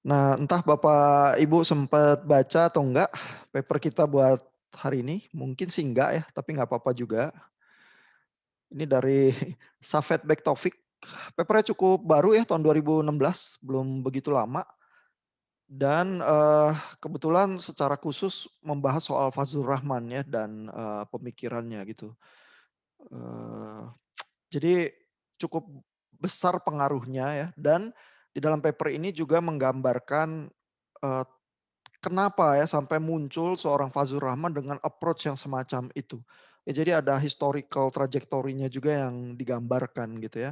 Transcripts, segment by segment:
Nah, entah Bapak Ibu sempat baca atau enggak paper kita buat hari ini? Mungkin sih enggak ya, tapi nggak apa-apa juga. Ini dari Safet Bek Taufik. Papernya cukup baru ya, tahun 2016, belum begitu lama. Dan kebetulan secara khusus membahas soal Fazlur Rahman ya dan pemikirannya gitu. Eee, jadi cukup besar pengaruhnya ya dan di dalam paper ini juga menggambarkan, eee kenapa ya sampai muncul seorang Fazlur Rahman dengan approach yang semacam itu. Ya jadi ada historical trajectory-nya juga yang digambarkan gitu ya.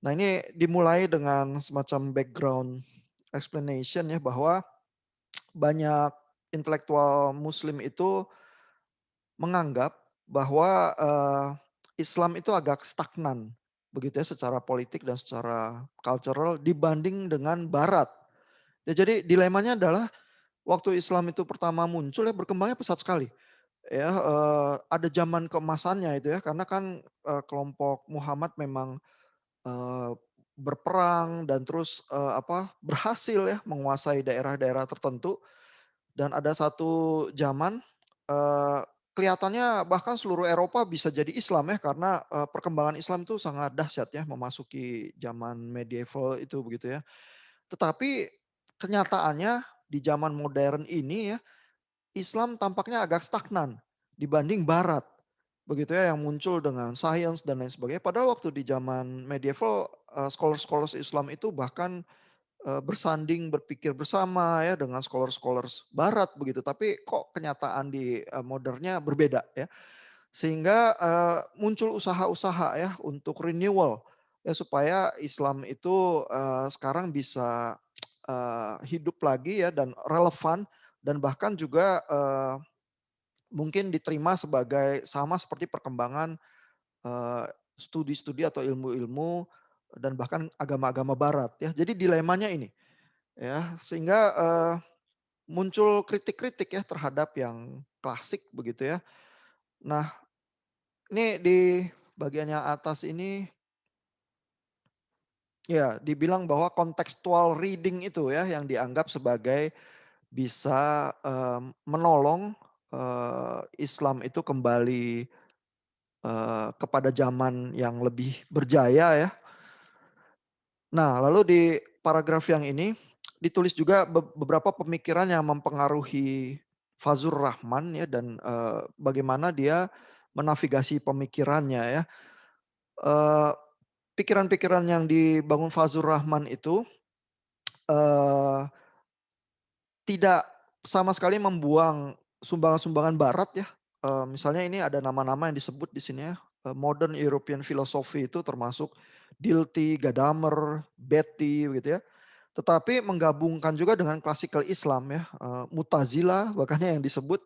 Nah ini dimulai dengan semacam background explanation ya bahwa banyak intelektual muslim itu menganggap bahwa, Islam itu agak stagnan begitu ya secara politik dan secara cultural dibanding dengan barat. Ya jadi dilemanya adalah waktu Islam itu pertama muncul ya berkembangnya pesat sekali. Ya, ada zaman keemasannya itu ya karena kan, kelompok Muhammad memang, eee, berperang dan terus, berhasil ya menguasai daerah-daerah tertentu dan ada satu zaman, eee, kelihatannya bahkan seluruh Eropa bisa jadi Islam ya karena, perkembangan Islam itu sangat dahsyat ya memasuki zaman medieval itu begitu ya. Tetapi kenyataannya di zaman modern ini ya Islam tampaknya agak stagnan dibanding barat, begitu ya, yang muncul dengan sains dan lain sebagainya. Padahal waktu di zaman medieval, scholars-scholars Islam itu bahkan, bersanding, berpikir bersama ya dengan scholars-scholars barat begitu, tapi kok kenyataan di, modernnya berbeda ya. Sehingga, muncul usaha-usaha ya untuk renewal, ya supaya Islam itu, sekarang bisa, hidup lagi ya dan relevan dan bahkan juga, mungkin diterima sebagai sama seperti perkembangan, eee, studi-studi atau ilmu-ilmu dan bahkan agama-agama barat ya. Jadi dilemanya ini ya, sehingga, muncul kritik-kritik ya terhadap yang klasik begitu ya. Nah, ini di bagian yang atas ini ya dibilang bahwa contextual reading itu ya yang dianggap sebagai bisa, menolong, Islam itu kembali kepada zaman yang lebih berjaya ya. Nah, lalu di paragraf yang ini ditulis juga beberapa pemikiran yang mempengaruhi Fazlur Rahman ya dan, bagaimana dia menavigasi pemikirannya ya. Eee, pikiran-pikiran yang dibangun Fazlur Rahman itu, eee, tidak sama sekali membuang sumbangan-sumbangan barat ya. Misalnya ini ada nama-nama yang disebut di sini ya, modern European philosophy itu termasuk Dilthey, Gadamer, Beatty begitu ya. Tetapi menggabungkan juga dengan classical Islam ya, Mu'tazilah bahkan yang disebut,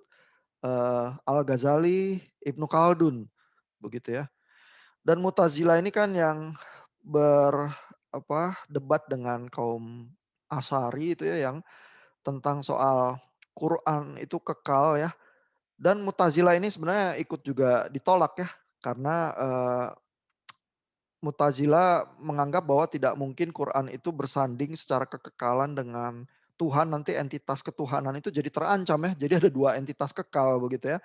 Al-Ghazali, Ibnu Khaldun begitu ya. Dan Mu'tazilah ini kan yang debat dengan kaum Asy'ari itu ya yang tentang soal Quran itu kekal ya, dan Mu'tazilah ini sebenarnya ikut juga ditolak ya, karena, Mu'tazilah menganggap bahwa tidak mungkin Quran itu bersanding secara kekekalan dengan Tuhan, nanti entitas ketuhanan itu jadi terancam ya, jadi ada 2 entitas kekal begitu ya.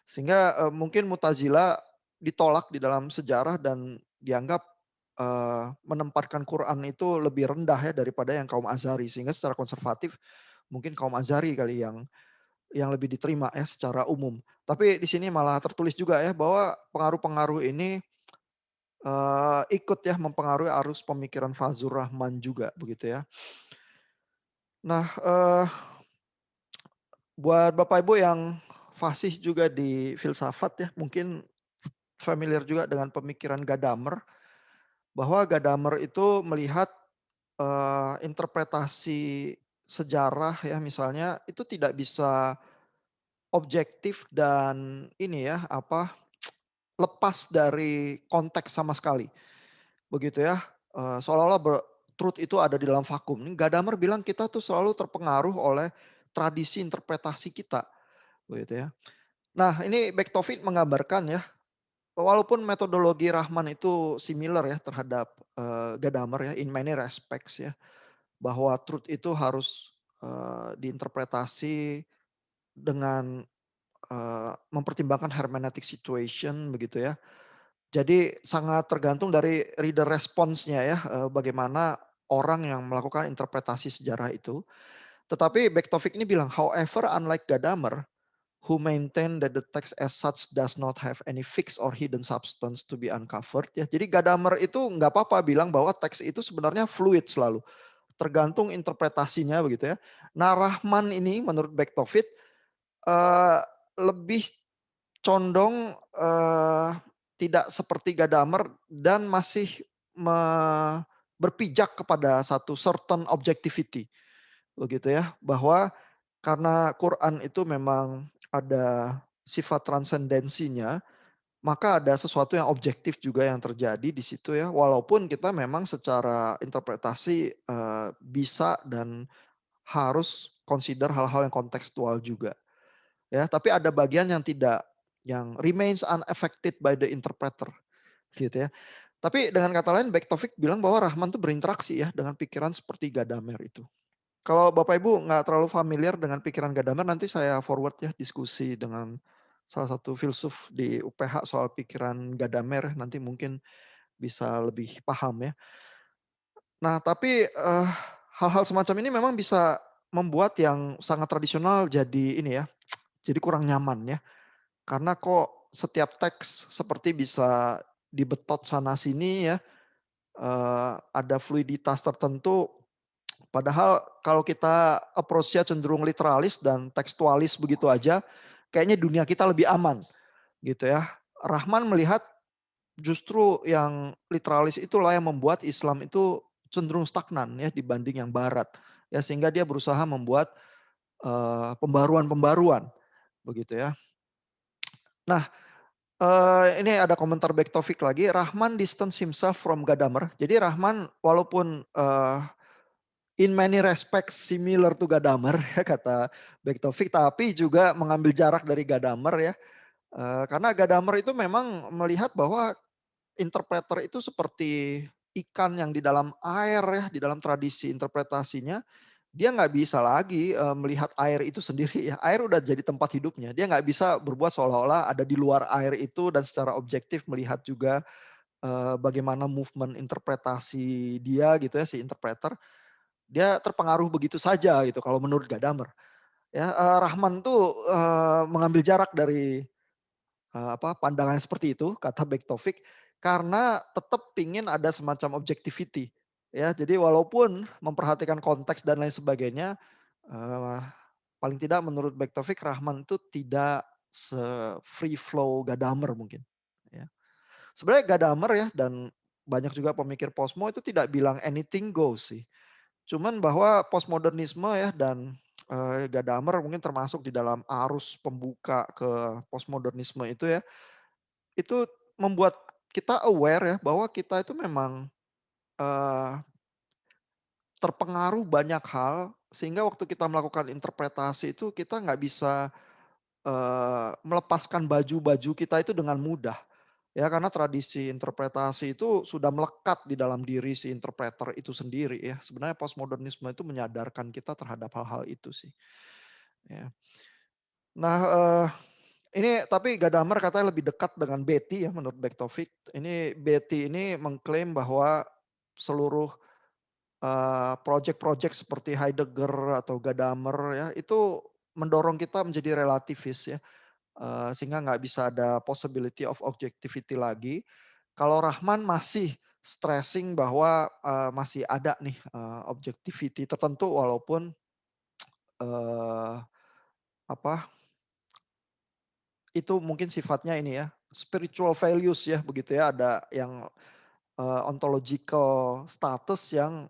Sehingga, mungkin Mu'tazilah ditolak di dalam sejarah dan dianggap, menempatkan Quran itu lebih rendah ya daripada yang kaum Asy'ari, sehingga secara konservatif mungkin kaum Asy'ari kali yang lebih diterima ya secara umum. Tapi di sini malah tertulis juga ya bahwa pengaruh-pengaruh ini, ikut ya mempengaruhi arus pemikiran Fazlur Rahman juga begitu ya. Nah, buat Bapak Ibu yang fasih juga di filsafat ya, mungkin familiar juga dengan pemikiran Gadamer, bahwa Gadamer itu melihat, interpretasi sejarah ya misalnya, itu tidak bisa objektif dan ini ya, lepas dari konteks sama sekali, begitu ya. Seolah-olah truth itu ada di dalam vakum. Ini Gadamer bilang kita tuh selalu terpengaruh oleh tradisi interpretasi kita, begitu ya. Nah ini Backtovid menggambarkan ya, walaupun metodologi Rahman itu similar ya terhadap, Gadamer ya in many respects ya. bahwa truth itu harus, diinterpretasi dengan, mempertimbangkan hermeneutic situation begitu ya. Jadi sangat tergantung dari reader response-nya ya, bagaimana orang yang melakukan interpretasi sejarah itu. Tetapi Bektovik ini bilang, "However, unlike Gadamer, who maintain that the text as such does not have any fixed or hidden substance to be uncovered." Ya, jadi Gadamer itu nggak apa-apa bilang bahwa teks itu sebenarnya fluid selalu, tergantung interpretasinya begitu ya. Nah, Rahman ini menurut Bektovik, eee, lebih condong, tidak seperti Gadamer dan masih me berpijak kepada satu certain objectivity, begitu ya. Bahwa karena Quran itu memang ada sifat transendensinya, maka ada sesuatu yang objektif juga yang terjadi di situ ya. Walaupun kita memang secara interpretasi, bisa dan harus consider hal-hal yang kontekstual juga. Ya, tapi ada bagian yang tidak, yang remains unaffected by the interpreter, gitu ya. Tapi dengan kata lain Bektovik bilang bahwa Rahman tuh berinteraksi ya dengan pikiran seperti Gadamer itu. Kalau Bapak Ibu nggak terlalu familiar dengan pikiran Gadamer, nanti saya forward ya diskusi dengan salah satu filsuf di UPH soal pikiran Gadamer, nanti mungkin bisa lebih paham ya. Nah tapi, hal-hal semacam ini memang bisa membuat yang sangat tradisional jadi ini ya, jadi kurang nyaman ya. Karena kok setiap teks seperti bisa dibetot sana sini ya, ada fluiditas tertentu, padahal kalau kita approach-nya cenderung literalis dan tekstualis begitu aja, kayaknya dunia kita lebih aman gitu ya. Rahman melihat justru yang literalis itulah yang membuat Islam itu cenderung stagnan ya dibanding yang barat. Ya sehingga dia berusaha membuat, pembaruan-pembaruan begitu ya. Nah, ini ada komentar Back Taufik lagi, Rahman distance himself from Gadamer. Jadi Rahman walaupun, in many respects similar to Gadamer ya kata Back Taufik, tapi juga mengambil jarak dari Gadamer ya. Karena Gadamer itu memang melihat bahwa interpreter itu seperti ikan yang di dalam air ya, di dalam tradisi interpretasinya, dia nggak bisa lagi, melihat air itu sendiri ya, air udah jadi tempat hidupnya. Dia nggak bisa berbuat seolah-olah ada di luar air itu dan secara objektif melihat juga, bagaimana movement interpretasi dia gitu ya, si interpreter. Dia terpengaruh begitu saja gitu kalau menurut Gadamer. Ya, Rahman tuh, mengambil jarak dari, pandangan seperti itu kata Bektovik, karena tetap pingin ada semacam objectivity. Ya, jadi walaupun memperhatikan konteks dan lain sebagainya, eee, paling tidak menurut Bektovik Rahman itu tidak se-free flow Gadamer mungkin, ya. Sebenarnya Gadamer ya dan banyak juga pemikir posmo itu tidak bilang anything goes sih. Cuman bahwa postmodernisme ya dan, Gadamer mungkin termasuk di dalam arus pembuka ke postmodernisme itu ya, itu membuat kita aware ya bahwa kita itu memang, eee, terpengaruh banyak hal sehingga waktu kita melakukan interpretasi itu kita nggak bisa, melepaskan baju-baju kita itu dengan mudah. Ya karena tradisi interpretasi itu sudah melekat di dalam diri si interpreter itu sendiri ya. Sebenarnya postmodernisme itu menyadarkan kita terhadap hal-hal itu sih, ya. Nah, ini tapi Gadamer katanya lebih dekat dengan Betti ya menurut Bektovik. Ini Betti ini mengklaim bahwa seluruh, projek-projek seperti Heidegger atau Gadamer ya, itu mendorong kita menjadi relativis ya. Sehingga nggak bisa ada possibility of objectivity lagi. Kalau Rahman masih stressing bahwa, masih ada nih, objectivity tertentu walaupun, eee, apa, itu mungkin sifatnya ini ya, spiritual values ya begitu ya, ada yang, ontological status yang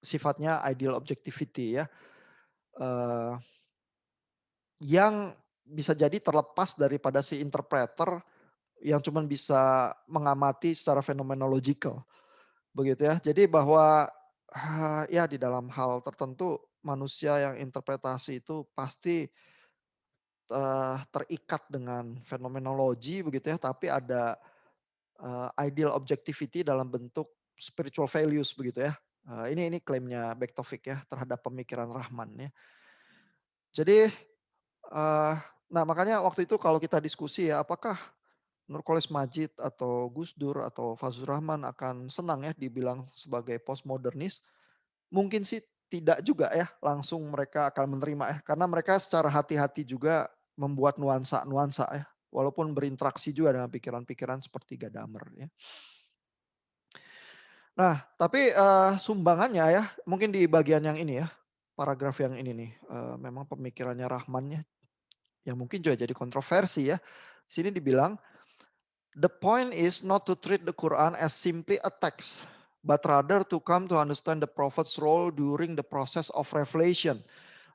sifatnya ideal objectivity ya, eee, yang bisa jadi terlepas daripada si interpreter yang cuman bisa mengamati secara phenomenological, begitu ya. Jadi bahwa, ya di dalam hal tertentu manusia yang interpretasi itu pasti, terikat dengan fenomenologi begitu ya, tapi ada, ideal objectivity dalam bentuk spiritual values begitu ya. Ini klaimnya Back Taufik ya terhadap pemikiran Rahman ya. Jadi, nah makanya waktu itu kalau kita diskusi ya, apakah Nurcholish Madjid atau Gus Dur atau Fazlur Rahman akan senang ya dibilang sebagai postmodernis? Mungkin sih tidak juga ya, langsung mereka akan menerima ya, karena mereka secara hati-hati juga membuat nuansa-nuansa ya, walaupun berinteraksi juga dengan pikiran-pikiran seperti Gadamer ya. Nah, tapi, sumbangannya ya, mungkin di bagian yang ini ya, paragraf yang ini nih, memang pemikirannya Rahman ya, yang mungkin juga jadi kontroversi ya. Sini dibilang, "The point is not to treat the Quran as simply a text, but rather to come to understand the prophet's role during the process of revelation."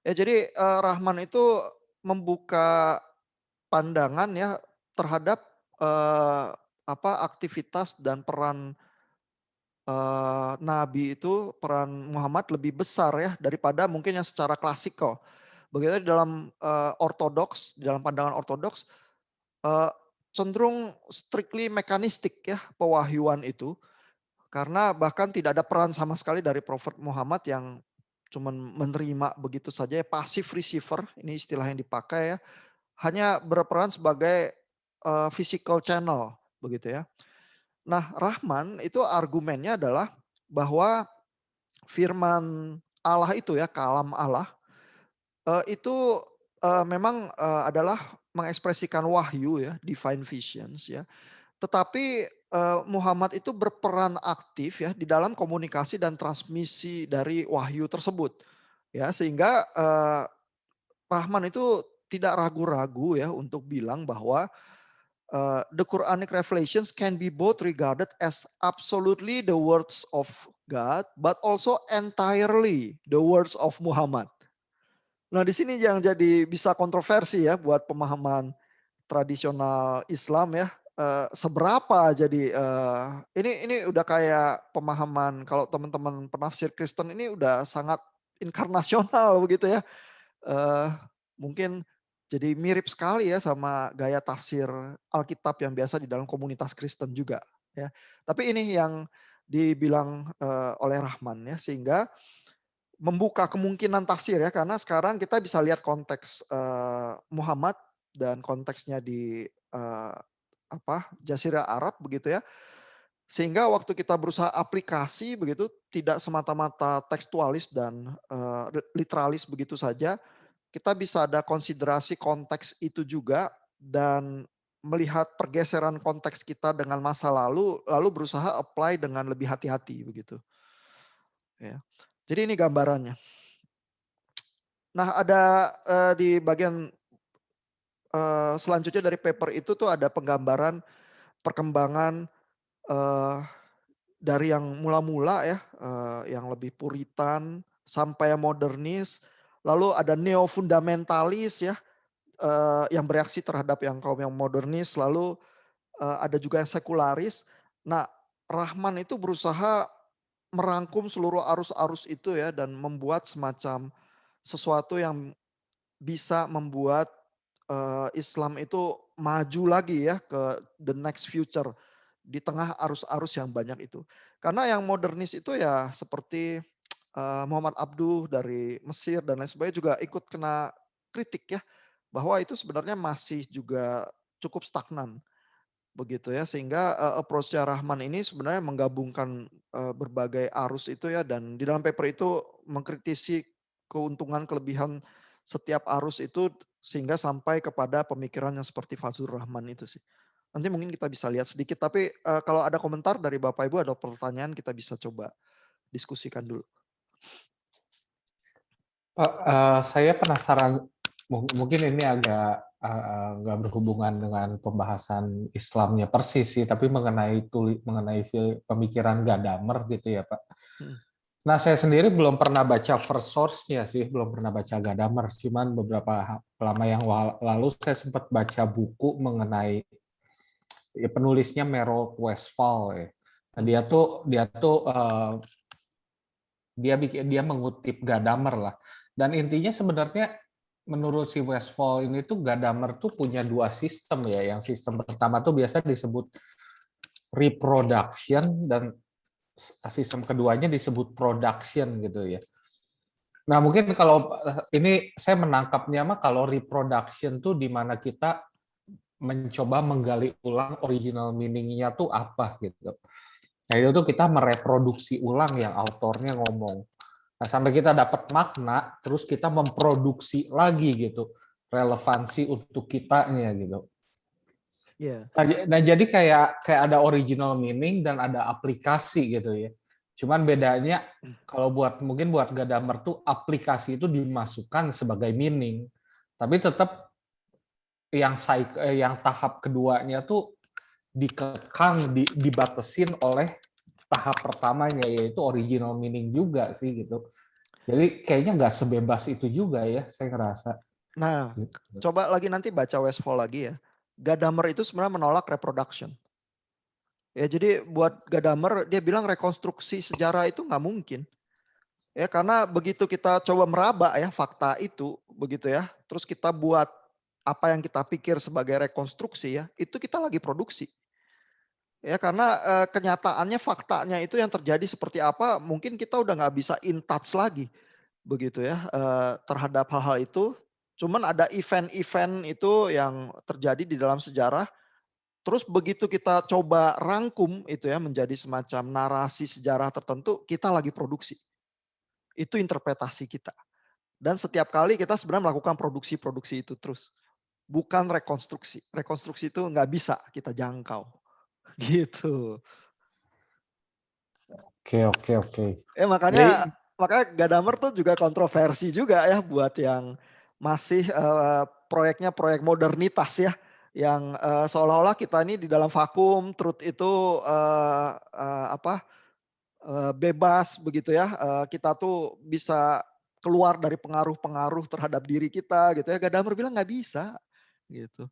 Ya jadi, Rahman itu membuka pandangan ya terhadap, aktivitas dan peran, nabi itu, peran Muhammad lebih besar ya daripada mungkin yang secara klasikal. Begitu dalam, ortodoks, dalam pandangan ortodoks, eee, cenderung strictly mekanistik ya pewahyuan itu, karena bahkan tidak ada peran sama sekali dari Prophet Muhammad yang cuman menerima begitu saja ya, passive receiver, ini istilah yang dipakai ya, hanya berperan sebagai, physical channel begitu ya. Nah, Rahman itu argumennya adalah bahwa firman Allah itu ya, kalam Allah, itu, memang, adalah mengekspresikan wahyu ya, divine visions ya. Tetapi, Muhammad itu berperan aktif ya di dalam komunikasi dan transmisi dari wahyu tersebut. Ya, sehingga, Rahman itu tidak ragu-ragu ya untuk bilang bahwa, the Quranic revelations can be both regarded as absolutely the words of God, but also entirely the words of Muhammad. Nah, di sini yang jadi bisa kontroversi ya buat pemahaman tradisional Islam ya, seberapa jadi, ini udah kayak pemahaman kalau teman-teman penafsir Kristen ini udah sangat inkarnasional begitu ya. Eee, Mungkin jadi mirip sekali ya sama gaya tafsir Alkitab yang biasa di dalam komunitas Kristen juga ya. Tapi ini yang dibilang, oleh Rahman ya, sehingga membuka kemungkinan tafsir ya, karena sekarang kita bisa lihat konteks, Muhammad dan konteksnya di, Jazirah Arab begitu ya. Sehingga waktu kita berusaha aplikasi begitu, tidak semata-mata tekstualis dan, literalis begitu saja, kita bisa ada konsiderasi konteks itu juga dan melihat pergeseran konteks kita dengan masa lalu, lalu berusaha apply dengan lebih hati-hati begitu, ya. Jadi ini gambarannya. Nah ada, di bagian, selanjutnya dari paper itu tuh ada penggambaran perkembangan, eee, dari yang mula-mula ya, yang lebih puritan sampai yang modernis, lalu ada neo-fundamentalis ya, yang bereaksi terhadap yang kaum yang modernis, lalu, ada juga yang sekularis. Nah, Rahman itu berusaha merangkum seluruh arus-arus itu ya dan membuat semacam sesuatu yang bisa membuat, Islam itu maju lagi ya ke the next future di tengah arus-arus yang banyak itu. Karena yang modernis itu ya seperti, Muhammad Abduh dari Mesir dan lain sebagainya juga ikut kena kritik ya, bahwa itu sebenarnya masih juga cukup stagnan, begitu ya. Sehingga, approach-nya Rahman ini sebenarnya menggabungkan, berbagai arus itu ya dan di dalam paper itu mengkritisi keuntungan kelebihan setiap arus itu sehingga sampai kepada pemikiran yang seperti Fazlur Rahman itu sih. Nanti mungkin kita bisa lihat sedikit tapi, kalau ada komentar dari Bapak Ibu ada pertanyaan kita bisa coba diskusikan dulu. Pak, saya penasaran, mungkin ini agak nggak berhubungan dengan pembahasan Islamnya persis sih, tapi mengenai pemikiran Gadamer gitu ya Pak. Mhm, Nah, saya sendiri belum pernah baca first source-nya sih, belum pernah baca Gadamer. Cuman beberapa lama yang lalu saya sempat baca buku mengenai ya, penulisnya Merold Westphal ya. Nah, mhm, dia mengutip Gadamer lah. Dan intinya sebenarnya menurut si Westphal ini tuh Gadamer tuh punya dua sistem ya. Yang sistem pertama tuh biasa disebut reproduction dan sistem keduanya disebut production gitu ya. Nah, mungkin kalau ini saya menangkapnya mah kalau reproduction tuh di mana kita mencoba menggali ulang original meaning-nya tuh apa gitu. Nah, itu tuh kita mereproduksi ulang yang autornya ngomong. Nah, sampai kita dapat makna, terus kita memproduksi lagi gitu, relevansi untuk kitanya gitu. Iya. Nah, jadi kayak ada original meaning dan ada aplikasi gitu ya. Cuman bedanya kalau mungkin buat Gadamer tuh aplikasi itu dimasukkan sebagai meaning, tapi tetap yang tahap keduanya tuh dikekang, dibatasin oleh tahap pertamanya yaitu original meaning juga sih gitu. Jadi kayaknya nggak sebebas itu juga ya, saya ngerasa. Nah, Gitu. coba lagi nanti baca Westphal lagi ya. Gadamer itu sebenarnya menolak reproduction. Ya, jadi buat Gadamer dia bilang rekonstruksi sejarah itu nggak mungkin. Ya, karena begitu kita coba meraba ya fakta itu, begitu ya. Terus kita buat apa yang kita pikir sebagai rekonstruksi ya, itu kita lagi produksi. Ya, karena kenyataannya faktanya itu yang terjadi seperti apa, mungkin kita udah nggak bisa in touch lagi, begitu ya, terhadap hal-hal itu. Cuman ada event-event itu yang terjadi di dalam sejarah. Terus begitu kita coba rangkum itu ya menjadi semacam narasi sejarah tertentu, kita lagi produksi. Itu interpretasi kita. Dan setiap kali kita sebenarnya melakukan produksi-produksi itu terus. Bukan rekonstruksi. Rekonstruksi itu nggak bisa kita jangkau. Gitu. Oke, oke, oke. Makanya Jadi makanya Gadamer tuh juga kontroversi juga ya buat yang masih proyeknya proyek modernitas ya. Yang seolah-olah kita ini di dalam vakum, truth itu bebas begitu ya. Kita tuh bisa keluar dari pengaruh-pengaruh terhadap diri kita gitu ya. Gadamer bilang nggak bisa gitu.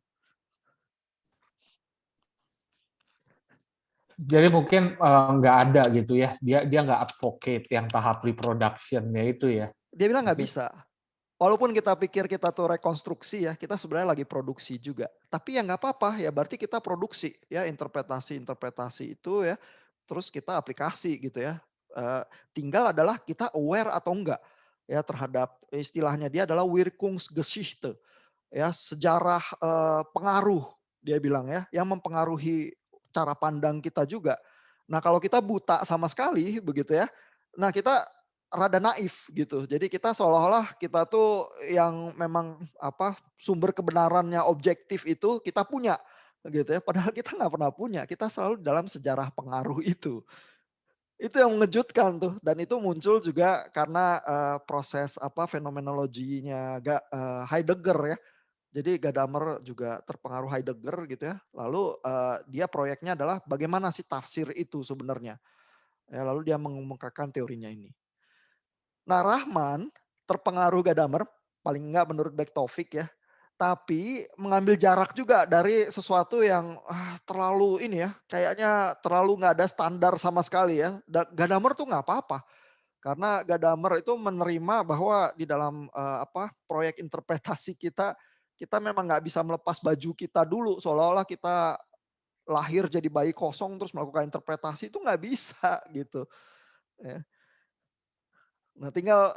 jadi mungkin nggak ada gitu ya. Dia nggak advocate yang tahap reproduction-nya itu ya. Dia bilang nggak Mungkin bisa. Walaupun kita pikir kita tuh rekonstruksi ya, kita sebenarnya lagi produksi juga. Tapi ya nggak apa-apa, ya berarti kita produksi ya interpretasi-interpretasi itu ya, terus kita aplikasi gitu ya. Eee, Tinggal adalah kita aware atau enggak ya terhadap istilahnya dia adalah Wirkungsgeschichte ya, sejarah, pengaruh dia bilang ya, yang mempengaruhi cara pandang kita juga. Nah, kalau kita buta sama sekali begitu ya, nah kita rada naif gitu. Jadi kita seolah-olah kita tuh yang memang apa, sumber kebenarannya objektif itu kita punya gitu ya, padahal kita nggak pernah punya, kita selalu dalam sejarah pengaruh itu. Itu yang mengejutkan tuh dan itu muncul juga karena, proses apa, fenomenologinya Heidegger ya. Jadi Gadamer juga terpengaruh Heidegger gitu ya. Lalu, dia proyeknya adalah bagaimana sih tafsir itu sebenarnya. Ya lalu dia mengemukakan teorinya ini. Nah Rahman terpengaruh Gadamer, paling enggak menurut Beck Taufik ya. Tapi mengambil jarak juga dari sesuatu yang terlalu ini ya, kayaknya terlalu nggak ada standar sama sekali ya. Gadamer tuh nggak apa-apa. Karena Gadamer itu menerima bahwa di dalam, apa, proyek interpretasi kita, kita memang nggak bisa melepas baju kita dulu, seolah-olah kita lahir jadi bayi kosong terus melakukan interpretasi, itu nggak bisa gitu, ya. Nah tinggal,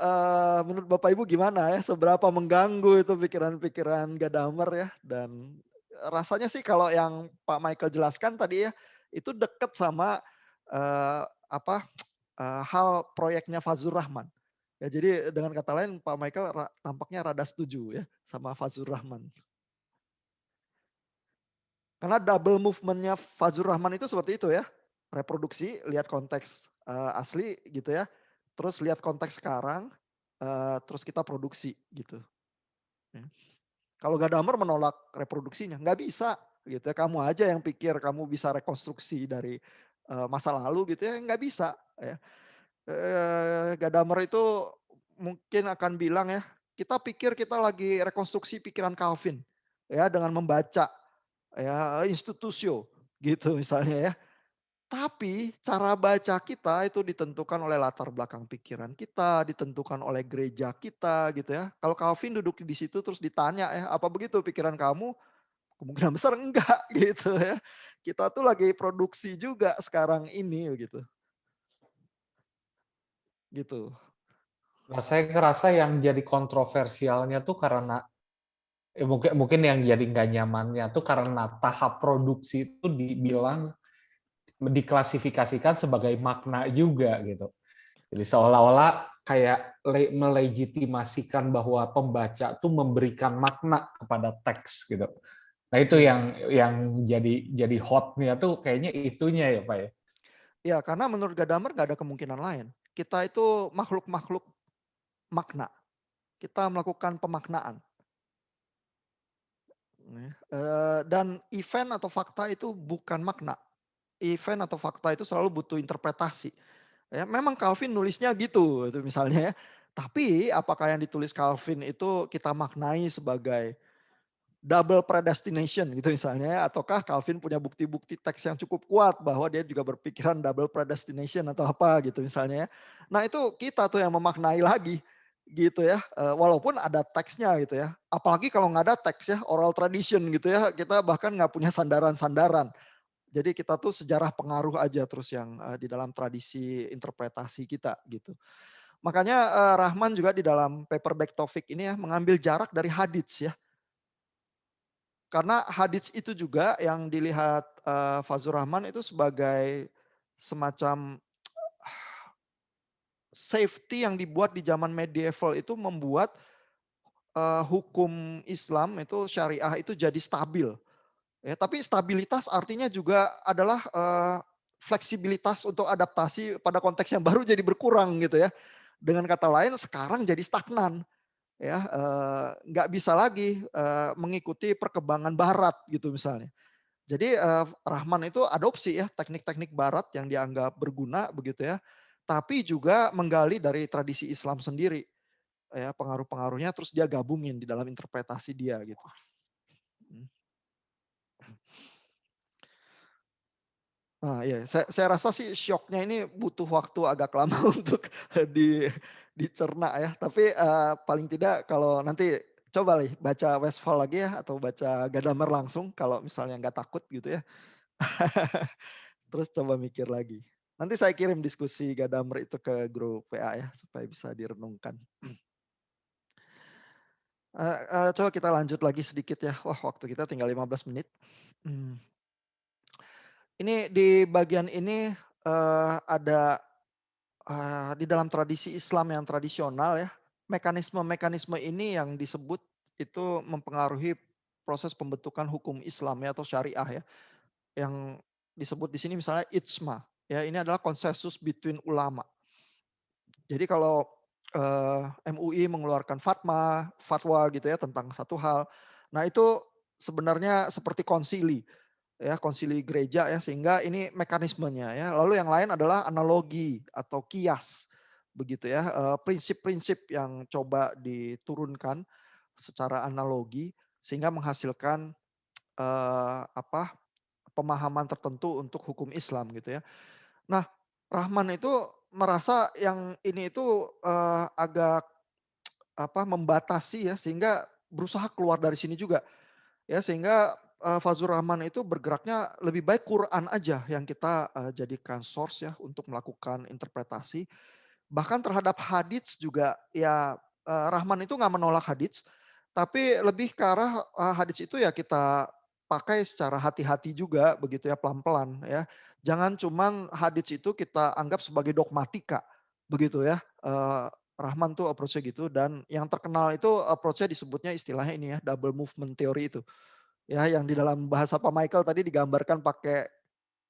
menurut Bapak Ibu gimana ya, seberapa mengganggu itu pikiran-pikiran Gadamer ya, dan rasanya sih kalau yang Pak Michael jelaskan tadi ya, itu dekat sama, apa, hal proyeknya Fazlur Rahman. Ya jadi dengan kata lain Pak Michael tampaknya rada setuju ya sama Fazlur Rahman. Karena double movement-nya Fazlur Rahman itu seperti itu ya. Reproduksi, lihat konteks, asli gitu ya. Terus lihat konteks sekarang, terus kita produksi gitu. Ya. Kalau Gadamer menolak reproduksinya, nggak bisa gitu ya. Kamu aja yang pikir kamu bisa rekonstruksi dari, masa lalu gitu ya, nggak bisa ya. Gadamer itu mungkin akan bilang ya, kita pikir kita lagi rekonstruksi pikiran Calvin ya dengan membaca ya Institutio gitu misalnya ya. Tapi cara baca kita itu ditentukan oleh latar belakang pikiran kita, ditentukan oleh gereja kita gitu ya. Kalau Calvin duduk di situ terus ditanya ya, "Apa begitu pikiran kamu?" Kemungkinan besar enggak gitu ya. Kita tuh lagi produksi juga sekarang ini gitu. gitu. Nah, saya ngerasa yang jadi kontroversialnya tuh karena mungkin mungkin yang jadi nggak nyamannya tuh karena tahap produksi itu dibilang diklasifikasikan sebagai makna juga gitu. Jadi seolah-olah kayak melegitimasikan bahwa pembaca tuh memberikan makna kepada teks gitu. Nah itu Iya. yang jadi hotnya tuh kayaknya itunya ya Pak ya. Iya, karena menurut Gadamer nggak ada kemungkinan lain. Kita itu makhluk-makhluk makna. Kita melakukan pemaknaan. Dan event atau fakta itu bukan makna. Event atau fakta itu selalu butuh interpretasi. Ya, memang Calvin nulisnya gitu, itu misalnya ya. Tapi apakah yang ditulis Calvin itu kita maknai sebagai double predestination gitu misalnya ya, ataukah Calvin punya bukti-bukti teks yang cukup kuat bahwa dia juga berpikiran double predestination atau apa gitu misalnya ya. Nah itu kita tuh yang memaknai lagi gitu ya, walaupun ada teksnya gitu ya. Apalagi kalau nggak ada teks ya, oral tradition gitu ya, kita bahkan nggak punya sandaran-sandaran. Jadi kita tuh sejarah pengaruh aja terus yang di dalam tradisi interpretasi kita gitu. Makanya Rahman juga di dalam paperback Taufik ini ya mengambil jarak dari hadits ya. Karena hadits itu juga yang dilihat Fazlur Rahman itu sebagai semacam safety yang dibuat di zaman medieval itu membuat hukum Islam itu syariah itu jadi stabil. Ya, tapi stabilitas artinya juga adalah fleksibilitas untuk adaptasi pada konteks yang baru jadi berkurang gitu ya. Dengan kata lain sekarang jadi stagnan ya, nggak bisa lagi mengikuti perkembangan barat gitu misalnya. Jadi Rahman itu adopsi ya teknik-teknik barat yang dianggap berguna begitu ya, tapi juga menggali dari tradisi Islam sendiri ya, pengaruh-pengaruhnya terus dia gabungin di dalam interpretasi dia gitu. Mhm. Nah, iya, saya rasa sih syoknya ini butuh waktu agak lama untuk di dicerna ya. Tapi, paling tidak kalau nanti coba nih baca Westphal lagi ya atau baca Gadamer langsung kalau misalnya nggak takut gitu ya. Terus coba mikir lagi. Nanti saya kirim diskusi Gadamer itu ke grup WA ya supaya bisa direnungkan. Coba kita lanjut lagi sedikit ya. Wah, waktu kita tinggal 15 menit. Mmm, ini di bagian ini, ada di dalam tradisi Islam yang tradisional ya, mekanisme-mekanisme ini yang disebut itu mempengaruhi proses pembentukan hukum Islam ya atau syariah ya, yang disebut di sini misalnya ijma, ya ini adalah konsensus between ulama. Jadi kalau, MUI mengeluarkan fatwa gitu ya tentang satu hal, nah itu sebenarnya seperti konsili. Ya, konsili gereja ya, sehingga ini mekanismenya ya. Lalu yang lain adalah analogi atau kias, begitu ya, prinsip-prinsip yang coba diturunkan secara analogi sehingga menghasilkan, apa, pemahaman tertentu untuk hukum Islam gitu ya. Nah, Rahman itu merasa yang ini itu, agak, apa, membatasi ya, sehingga berusaha keluar dari sini juga. Ya sehingga, Fazlur Rahman itu bergeraknya lebih baik Quran aja yang kita, jadikan source ya untuk melakukan interpretasi. Bahkan terhadap hadits juga ya, Rahman itu nggak menolak hadits, tapi lebih ke arah, hadits itu ya kita pakai secara hati-hati juga begitu ya, pelan-pelan ya. Jangan cuman hadits itu kita anggap sebagai dogmatika, begitu ya. Rahman tuh approach-nya gitu dan yang terkenal itu approach-nya disebutnya istilahnya ini ya, double movement theory itu. Ya, yang di dalam bahasa Pak Michael tadi digambarkan pakai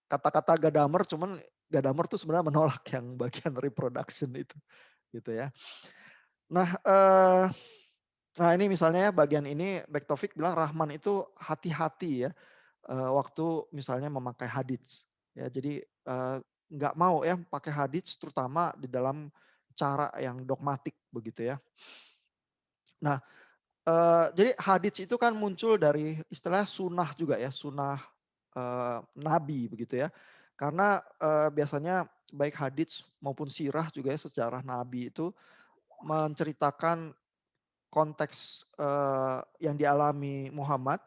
kata-kata Gadamer, cuman Gadamer tuh sebenarnya menolak yang bagian reproduction itu, gitu ya. Nah, nah ini misalnya ya bagian ini Bek Taufik bilang Rahman itu hati-hati ya, waktu misalnya memakai hadits. Ya jadi, nggak mau ya pakai hadits terutama di dalam cara yang dogmatik begitu ya. Nah, jadi hadits itu kan muncul dari istilah sunnah juga ya, sunnah nabi begitu ya. Karena, biasanya baik hadits maupun sirah juga ya sejarah nabi itu menceritakan konteks, yang dialami Muhammad,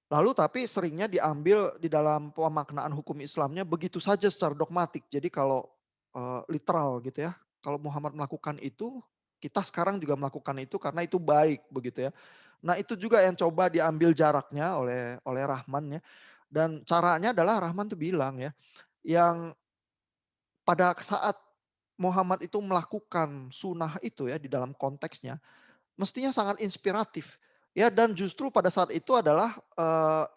lalu tapi seringnya diambil di dalam pemaknaan hukum Islamnya begitu saja secara dogmatik. Jadi kalau, literal gitu ya. kalau Muhammad melakukan itu, kita sekarang juga melakukan itu karena itu baik begitu ya. Nah itu juga yang coba diambil jaraknya oleh Rahman ya. Dan caranya adalah Rahman tuh bilang ya, yang pada saat Muhammad itu melakukan sunnah itu ya di dalam konteksnya, mestinya sangat inspiratif. Ya dan justru pada saat itu adalah,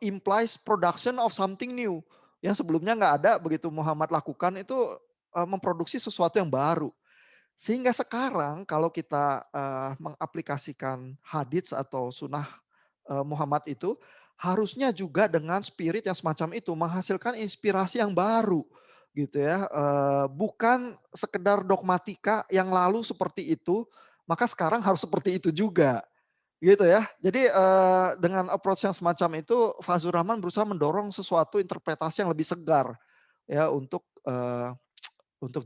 implies production of something new. Yang sebelumnya nggak ada begitu Muhammad lakukan itu, memproduksi sesuatu yang baru. Sehingga sekarang kalau kita, mengaplikasikan hadits atau sunnah, Muhammad itu, harusnya juga dengan spirit yang semacam itu, menghasilkan inspirasi yang baru, gitu ya. Bukan sekedar dogmatika yang lalu seperti itu, maka sekarang harus seperti itu juga, gitu ya. Jadi, dengan approach yang semacam itu, Fazlur Rahman berusaha mendorong sesuatu interpretasi yang lebih segar, ya untuk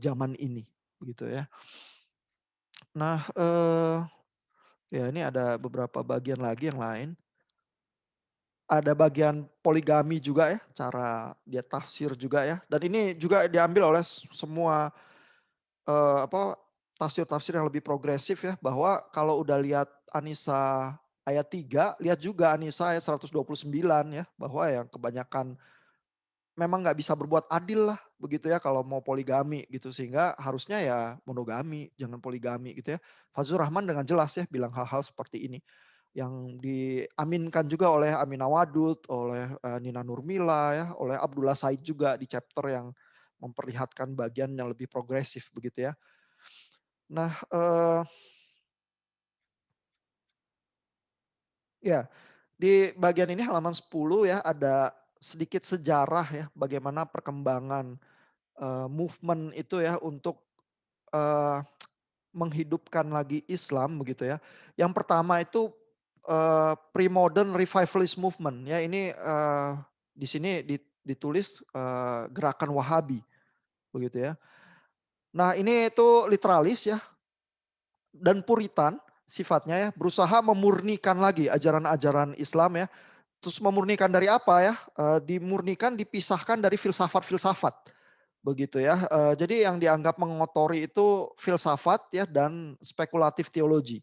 zaman ini, begitu ya. Nah, ya ini ada beberapa bagian lagi yang lain. Ada bagian poligami juga ya, cara dia tafsir juga ya, dan ini juga diambil oleh semua, apa, tafsir-tafsir yang lebih progresif ya, bahwa kalau udah lihat An-Nisa ayat 3, lihat juga An-Nisa ayat 129 ya, bahwa yang kebanyakan memang nggak bisa berbuat adil lah, begitu ya kalau mau poligami gitu, sehingga harusnya ya monogami, jangan poligami gitu ya. Fazlur Rahman dengan jelas ya bilang hal-hal seperti ini, yang diaminkan juga oleh Aminah Wadud, oleh, Nina Nurmila ya, oleh Abdullah Said juga di chapter yang memperlihatkan bagian yang lebih progresif begitu ya. Nah, ya di bagian ini halaman 10 ya ada sedikit sejarah ya bagaimana perkembangan, movement itu ya untuk, eee, menghidupkan lagi Islam begitu ya. Yang pertama itu, pre-modern revivalist movement ya ini, di sini ditulis, gerakan Wahabi begitu ya. Nah ini itu literalis ya dan Puritan sifatnya ya, berusaha memurnikan lagi ajaran-ajaran Islam ya. Terus memurnikan dari apa ya, dimurnikan dipisahkan dari filsafat-filsafat begitu ya. Jadi yang dianggap mengotori itu filsafat ya dan spekulatif teologi.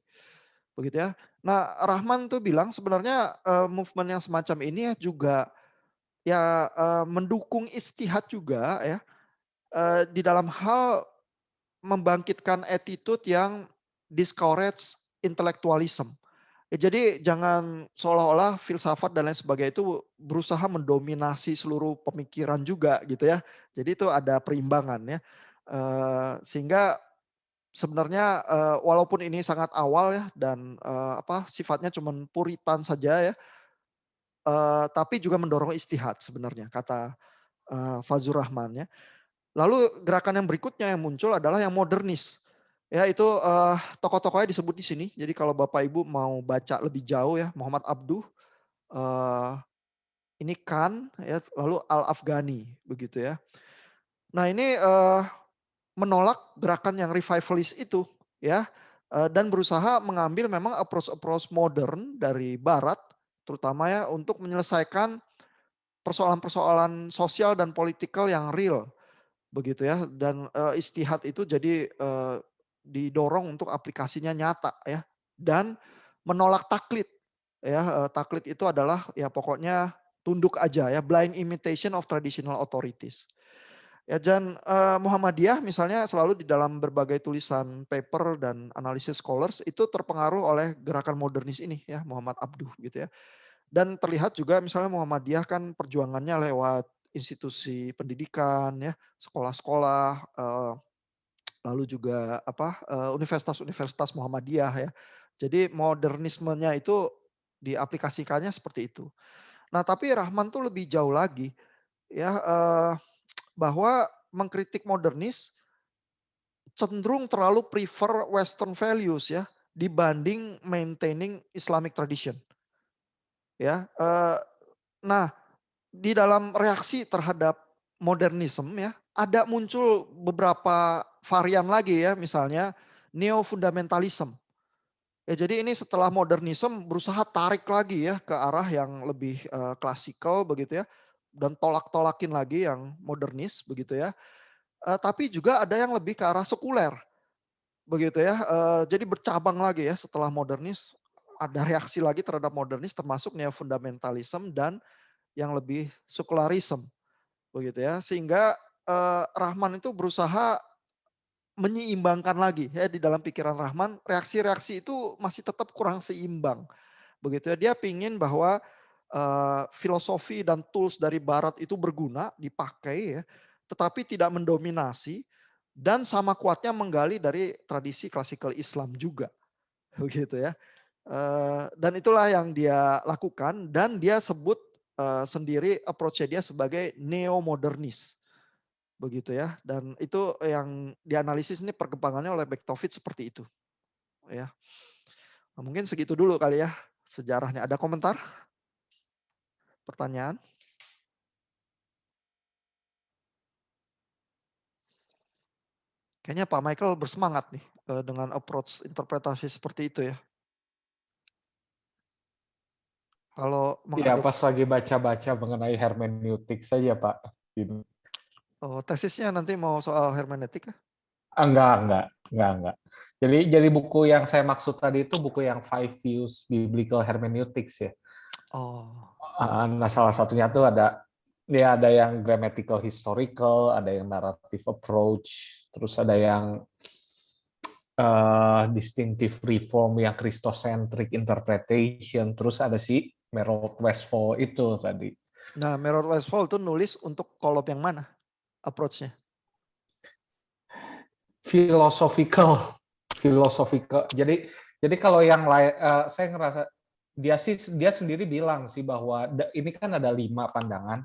Begitu ya. Nah, Rahman tuh bilang sebenarnya, movement yang semacam ini ya juga ya, mendukung ijtihad juga ya, di dalam hal membangkitkan attitude yang discourage intellectualism. Ya jadi jangan seolah-olah filsafat dan lain sebagainya itu berusaha mendominasi seluruh pemikiran juga gitu ya. Jadi itu ada perimbangan ya, sehingga sebenarnya, walaupun ini sangat awal ya dan, apa, sifatnya cuman puritan saja ya, tapi juga mendorong ijtihad sebenarnya kata, Fazlur Rahman ya. Lalu gerakan yang berikutnya yang muncul adalah yang modernis. Ya itu, tokoh-tokohnya disebut di sini. Jadi kalau Bapak Ibu mau baca lebih jauh ya, Muhammad Abduh, eee, ini Khan ya, lalu Al-Afghani begitu ya. Nah ini, menolak gerakan yang revivalist itu ya, dan berusaha mengambil memang approach-approach modern dari barat, terutama ya untuk menyelesaikan persoalan-persoalan sosial dan politikal yang real, begitu ya. Dan, ijtihad itu jadi, didorong untuk aplikasinya nyata ya, dan menolak taklid ya, taklid itu adalah ya pokoknya tunduk aja ya, blind imitation of traditional authorities. Ya dan, Muhammadiyah misalnya selalu di dalam berbagai tulisan paper dan analisis scholars itu terpengaruh oleh gerakan modernis ini ya, Muhammad Abduh gitu ya. Dan terlihat juga misalnya Muhammadiyah kan perjuangannya lewat institusi pendidikan ya, sekolah-sekolah, lalu juga apa, universitas-universitas Muhammadiyah ya. Jadi modernismenya itu diaplikasikannya seperti itu. Nah tapi Rahman tuh lebih jauh lagi ya, bahwa mengkritik modernis cenderung terlalu prefer western values ya, dibanding maintaining Islamic tradition ya. Nah di dalam reaksi terhadap modernisme ya, ada muncul beberapa varian lagi ya, misalnya neo-fundamentalism. Ya jadi ini setelah modernisme berusaha tarik lagi ya ke arah yang lebih, klasikal begitu ya, dan tolak-tolakin lagi yang modernis begitu ya. Tapi juga ada yang lebih ke arah sekuler. begitu ya. Jadi bercabang lagi ya setelah modernis, ada reaksi lagi terhadap modernis termasuk neo-fundamentalism dan yang lebih sekularisme, begitu ya. Sehingga, Rahman itu berusaha menyeimbangkan lagi ya di dalam pikiran Rahman, reaksi-reaksi itu masih tetap kurang seimbang, begitu ya. Dia pingin bahwa, filosofi dan tools dari barat itu berguna, dipakai ya, tetapi tidak mendominasi dan sama kuatnya menggali dari tradisi klasikal Islam juga, begitu ya. Dan itulah yang dia lakukan dan dia sebut, sendiri approach-nya dia sebagai neo-modernis. Begitu ya, dan itu yang dianalisis ini perkembangannya oleh Bakhtovic seperti itu, ya. Nah, mungkin segitu dulu kali ya sejarahnya. Ada komentar, pertanyaan? Kayaknya Pak Michael bersemangat nih, dengan approach interpretasi seperti itu ya. Kalau Ya mengadop pas lagi baca-baca mengenai hermeneutik saja Pak. Gitu. oh, tesisnya nanti mau soal hermeneutik kah? Enggak. Jadi buku yang saya maksud tadi itu buku yang Five Views Biblical Hermeneutics ya. Oh, Nah, salah satunya tuh ada yang grammatical historical, ada yang narrative approach, terus ada yang distinctive reform yang Christocentric interpretation, terus ada si Merrill Westphal itu tadi. nah Merrill Westphal itu nulis untuk kolom yang mana approach-nya? Philosophical. Jadi kalau yang lain, saya ngerasa dia sendiri bilang sih bahwa ini kan ada 5 pandangan.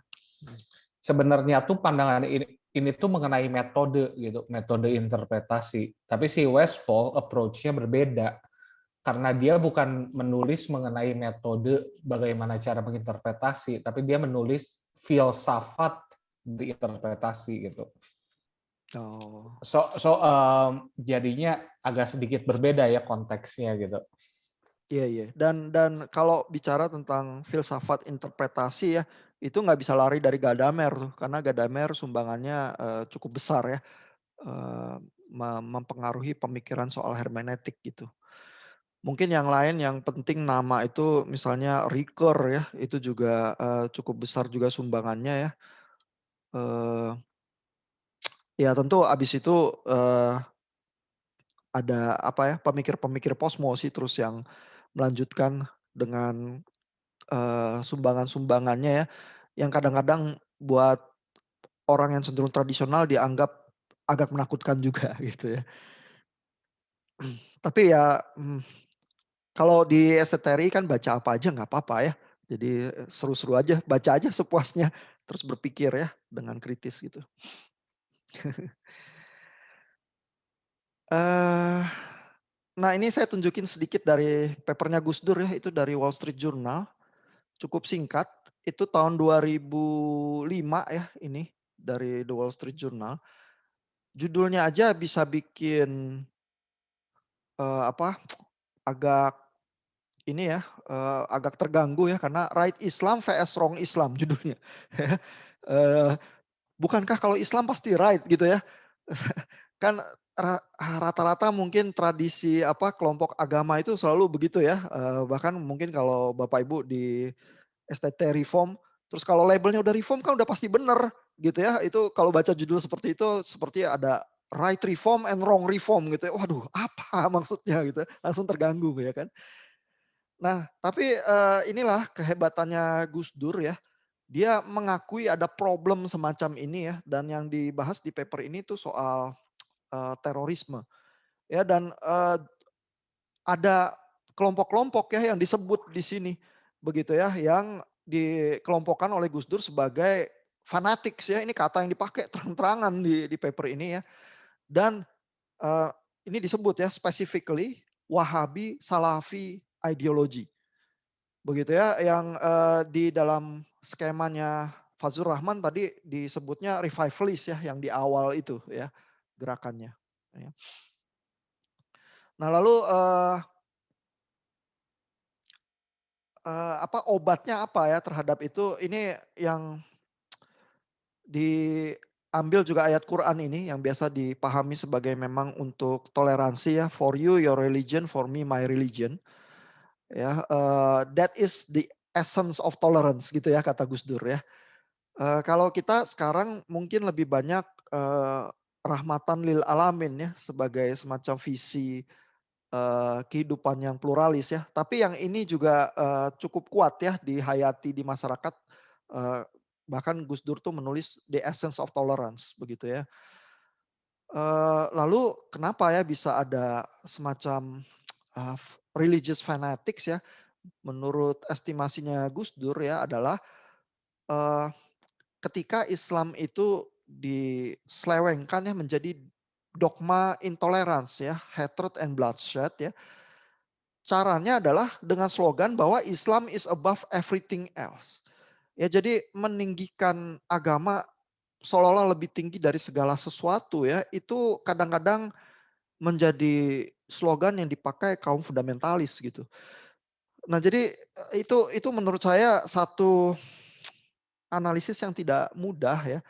Sebenarnya tuh pandangan ini tuh mengenai metode gitu, metode interpretasi. Tapi si Westphal approach-nya berbeda karena dia bukan menulis mengenai metode bagaimana cara menginterpretasi, tapi dia menulis filsafat diinterpretasi gitu. Oh. Jadinya agak sedikit berbeda ya konteksnya gitu. Iya iya. Dan kalau bicara tentang filsafat interpretasi ya, itu nggak bisa lari dari Gadamer tuh, karena Gadamer sumbangannya, cukup besar ya, eee, mempengaruhi pemikiran soal hermeneutik gitu. Mungkin yang lain yang penting nama itu misalnya Ricoeur ya, itu juga, cukup besar juga sumbangannya ya. Eee, ya tentu abis itu, ada apa ya, pemikir-pemikir posmo sih terus yang melanjutkan dengan sumbangan-sumbangannya ya, yang kadang-kadang buat orang yang cenderung tradisional dianggap agak menakutkan juga gitu ya. Tapi ya, kalau di STTRI kan baca apa aja nggak apa-apa ya. Jadi seru-seru aja, baca aja sepuasnya, terus berpikir ya dengan kritis gitu. Eee, nah ini saya tunjukin sedikit dari papernya Gus Dur ya, itu dari Wall Street Journal, cukup singkat, itu tahun 2005 ya ini, dari The Wall Street Journal. Judulnya aja bisa bikin, apa, agak ini ya, agak terganggu ya karena Right Islam vs Wrong Islam judulnya. Eee, bukankah kalau Islam pasti right gitu ya? Kan rata-rata mungkin tradisi apa, kelompok agama itu selalu begitu ya, bahkan mungkin kalau Bapak Ibu di STT Reform, terus kalau labelnya udah reform kan udah pasti bener gitu ya. Itu kalau baca judul seperti itu, seperti ada right reform and wrong reform gitu ya. Waduh apa maksudnya gitu ya, langsung terganggu ya kan. Nah tapi, inilah kehebatannya Gus Dur ya, dia mengakui ada problem semacam ini ya, dan yang dibahas di paper ini tuh soal, terorisme ya dan, ada kelompok-kelompok ya yang disebut di sini, begitu ya, yang dikelompokkan oleh Gus Dur sebagai fanatics ya, ini kata yang dipakai terang-terangan di paper ini ya. Dan, eee, ini disebut ya specifically Wahabi Salafi ideology, begitu ya, yang, di dalam skemanya Fazlur Rahman tadi disebutnya revivalist ya, yang di awal itu ya, gerakannya, ya. Nah lalu, apa, obatnya apa ya terhadap itu, ini yang ambil juga ayat Quran ini yang biasa dipahami sebagai memang untuk toleransi ya, for you your religion, for me my religion. Ya, that is the essence of tolerance gitu ya kata Gus Dur ya. Kalau kita sekarang mungkin lebih banyak, rahmatan lil alamin ya sebagai semacam visi, kehidupan yang pluralis ya. Tapi yang ini juga, cukup kuat ya dihayati di masyarakat, eee, bahkan Gus Dur tuh menulis The Essence of Tolerance begitu ya. Lalu kenapa ya bisa ada semacam, religious fanatics ya, menurut estimasinya Gus Dur ya adalah, eee, ketika Islam itu diselewengkan ya menjadi dogma intolerance ya, hatred and bloodshed ya. Caranya adalah dengan slogan bahwa Islam is above everything else. Ya jadi meninggikan agama seolah-olah lebih tinggi dari segala sesuatu ya, itu kadang-kadang menjadi slogan yang dipakai kaum fundamentalis gitu. Nah jadi, itu menurut saya satu analisis yang tidak mudah ya.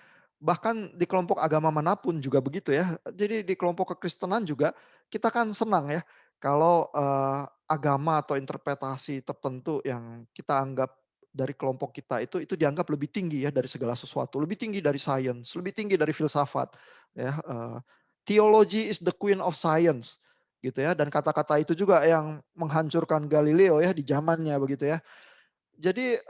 Bahkan di kelompok agama manapun juga begitu ya. Jadi di kelompok kekristenan juga kita kan senang ya kalau, agama atau interpretasi tertentu yang kita anggap dari kelompok kita itu dianggap lebih tinggi ya dari segala sesuatu, lebih tinggi dari sains, lebih tinggi dari filsafat ya, theology is the queen of science gitu ya, dan kata-kata itu juga yang menghancurkan Galileo ya di zamannya begitu ya. Jadi,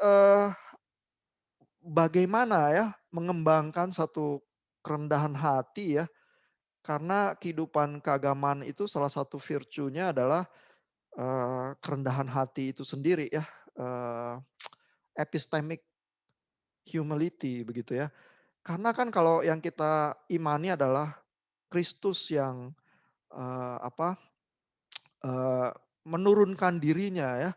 bagaimana ya mengembangkan satu kerendahan hati ya, karena kehidupan keagamaan itu salah satu virtue-nya adalah, kerendahan hati itu sendiri ya, epistemic humility begitu ya. Karena kan kalau yang kita imani adalah Kristus yang, apa, eee, menurunkan dirinya ya,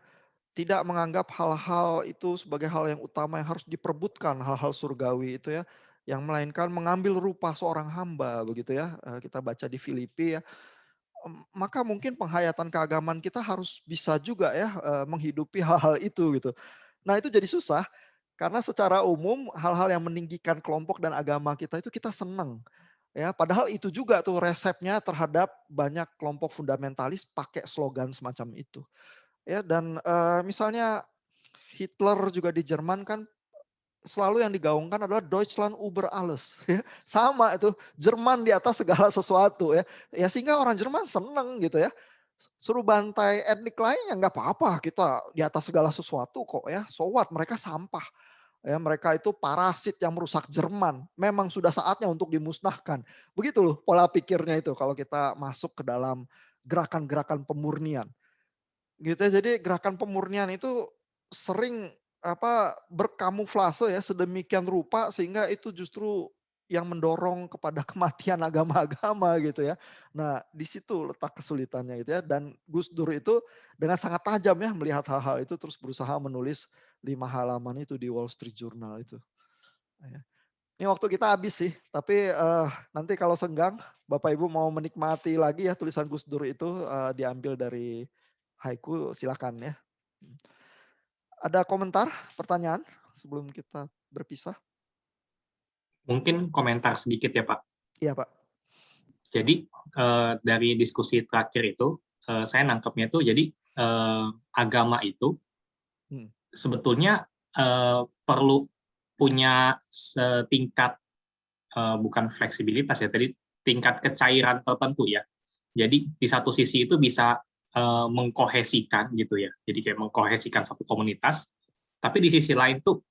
tidak menganggap hal-hal itu sebagai hal yang utama yang harus diperebutkan, hal-hal surgawi itu ya, yang melainkan mengambil rupa seorang hamba begitu ya, kita baca di Filipi ya. Maka mungkin penghayatan keagamaan kita harus bisa juga ya, menghidupi hal-hal itu gitu. Nah itu jadi susah, karena secara umum hal-hal yang meninggikan kelompok dan agama kita itu kita seneng. Ya, padahal itu juga tuh resepnya terhadap banyak kelompok fundamentalis pakai slogan semacam itu. Ya dan, misalnya Hitler juga di Jerman kan selalu yang digaungkan adalah Deutschland über alles ya, sama itu, Jerman di atas segala sesuatu ya. Ya sehingga orang Jerman seneng gitu ya, suruh bantai etnik lain ya nggak apa-apa, kita di atas segala sesuatu kok ya, so what mereka sampah. Ya, mereka itu parasit yang merusak Jerman, memang sudah saatnya untuk dimusnahkan. Begitu loh pola pikirnya itu kalau kita masuk ke dalam gerakan-gerakan pemurnian. Gitu ya, jadi gerakan pemurnian itu sering berkamuflase ya sedemikian rupa sehingga itu justru yang mendorong kepada kematian agama-agama gitu ya. Nah, di situ letak kesulitannya gitu ya dan Gus Dur itu dengan sangat tajam ya melihat hal-hal itu terus berusaha menulis 5 halaman itu di Wall Street Journal itu. Ya. Ini waktu kita habis sih, tapi, nanti kalau senggang Bapak Ibu mau menikmati lagi ya tulisan Gus Dur itu, diambil dari haiku silakan ya. Ada komentar, pertanyaan sebelum kita berpisah? Mungkin komentar sedikit ya Pak. Iya Pak. Jadi dari diskusi terakhir itu saya nangkepnya tuh jadi agama itu Hmm. sebetulnya perlu punya setingkat bukan fleksibilitas ya, tadi tingkat kecairan tertentu ya. Jadi di satu sisi itu bisa mengkohesikan gitu ya, jadi kayak mengkohesikan satu komunitas, tapi di sisi lain tuh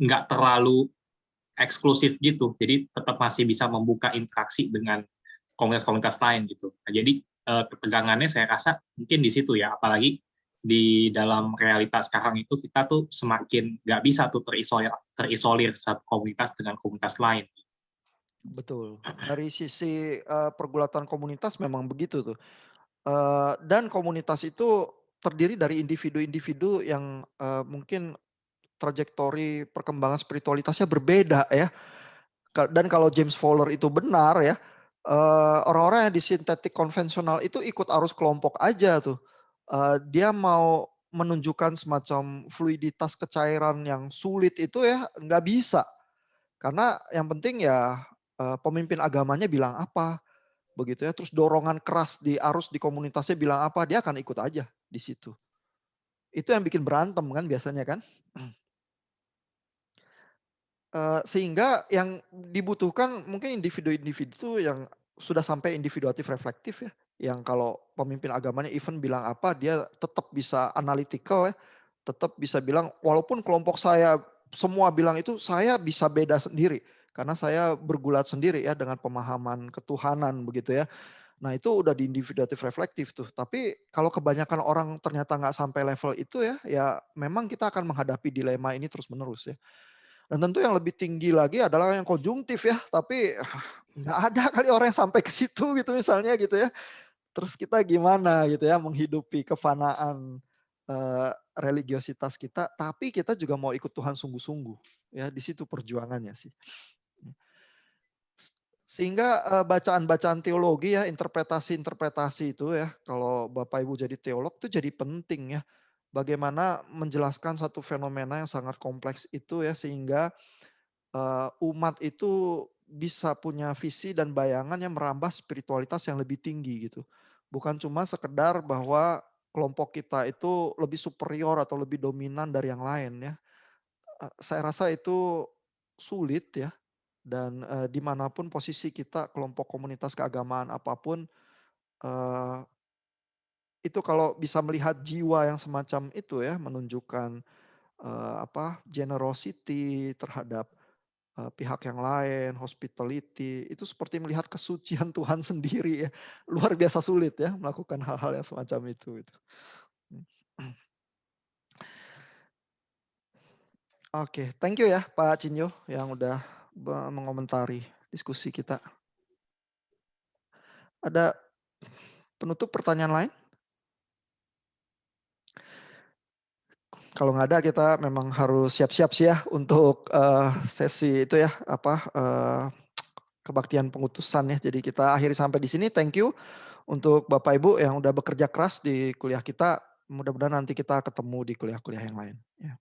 nggak terlalu eksklusif gitu, jadi tetap masih bisa membuka interaksi dengan komunitas-komunitas lain gitu. Nah, jadi ketegangannya saya rasa mungkin di situ ya, apalagi di dalam realitas sekarang itu kita tuh semakin nggak bisa tuh terisolir satu komunitas dengan komunitas lain. Betul. Dari sisi, pergulatan komunitas memang begitu tuh. Dan komunitas itu terdiri dari individu-individu yang, mungkin trajektori perkembangan spiritualitasnya berbeda ya. Dan kalau James Fowler itu benar ya, orang-orang yang di sintetik konvensional itu ikut arus kelompok aja tuh. Dia mau menunjukkan semacam fluiditas kecairan yang sulit itu ya nggak bisa. Karena yang penting ya pemimpin agamanya bilang apa, begitu ya. Terus dorongan keras di arus di komunitasnya bilang apa, dia akan ikut aja di situ. Itu yang bikin berantem kan biasanya kan. Sehingga yang dibutuhkan mungkin individu-individu tuh yang sudah sampai individuatif reflektif ya, yang kalau pemimpin agamanya even bilang apa, dia tetap bisa analytical ya, tetap bisa bilang, walaupun kelompok saya semua bilang itu, saya bisa beda sendiri, karena saya bergulat sendiri ya dengan pemahaman ketuhanan begitu ya. Nah itu udah di individuatif reflektif tuh, tapi kalau kebanyakan orang ternyata nggak sampai level itu ya, ya memang kita akan menghadapi dilema ini terus-menerus ya. Dan tentu yang lebih tinggi lagi adalah yang konjungtif ya, tapi nggak ada kali orang yang sampai ke situ gitu misalnya gitu ya. Terus kita gimana gitu ya menghidupi kefanaan, religiositas kita, tapi kita juga mau ikut Tuhan sungguh-sungguh, ya di situ perjuangannya sih. Sehingga, bacaan-bacaan teologi ya, interpretasi-interpretasi itu ya, kalau Bapak Ibu jadi teolog itu jadi penting ya. Bagaimana menjelaskan satu fenomena yang sangat kompleks itu ya, sehingga umat itu bisa punya visi dan bayangan yang merambah spiritualitas yang lebih tinggi gitu. Bukan cuma sekedar bahwa kelompok kita itu lebih superior atau lebih dominan dari yang lain ya. Saya rasa itu sulit ya, dan dimanapun posisi kita, kelompok komunitas keagamaan apapun, eee, itu kalau bisa melihat jiwa yang semacam itu ya, menunjukkan generosity terhadap pihak yang lain, hospitality, itu seperti melihat kesucian Tuhan sendiri ya. Luar biasa sulit ya melakukan hal-hal yang semacam itu gitu. Oke, thank you ya Pak Cinyo yang udah mengomentari diskusi kita. Ada penutup pertanyaan lain? Kalau nggak ada kita memang harus siap-siap sih ya untuk sesi itu ya kebaktian pengutusan ya. Jadi kita akhiri sampai di sini. Thank you untuk Bapak Ibu yang udah bekerja keras di kuliah kita. Mudah-mudahan nanti kita ketemu di kuliah-kuliah yang lain. Ya.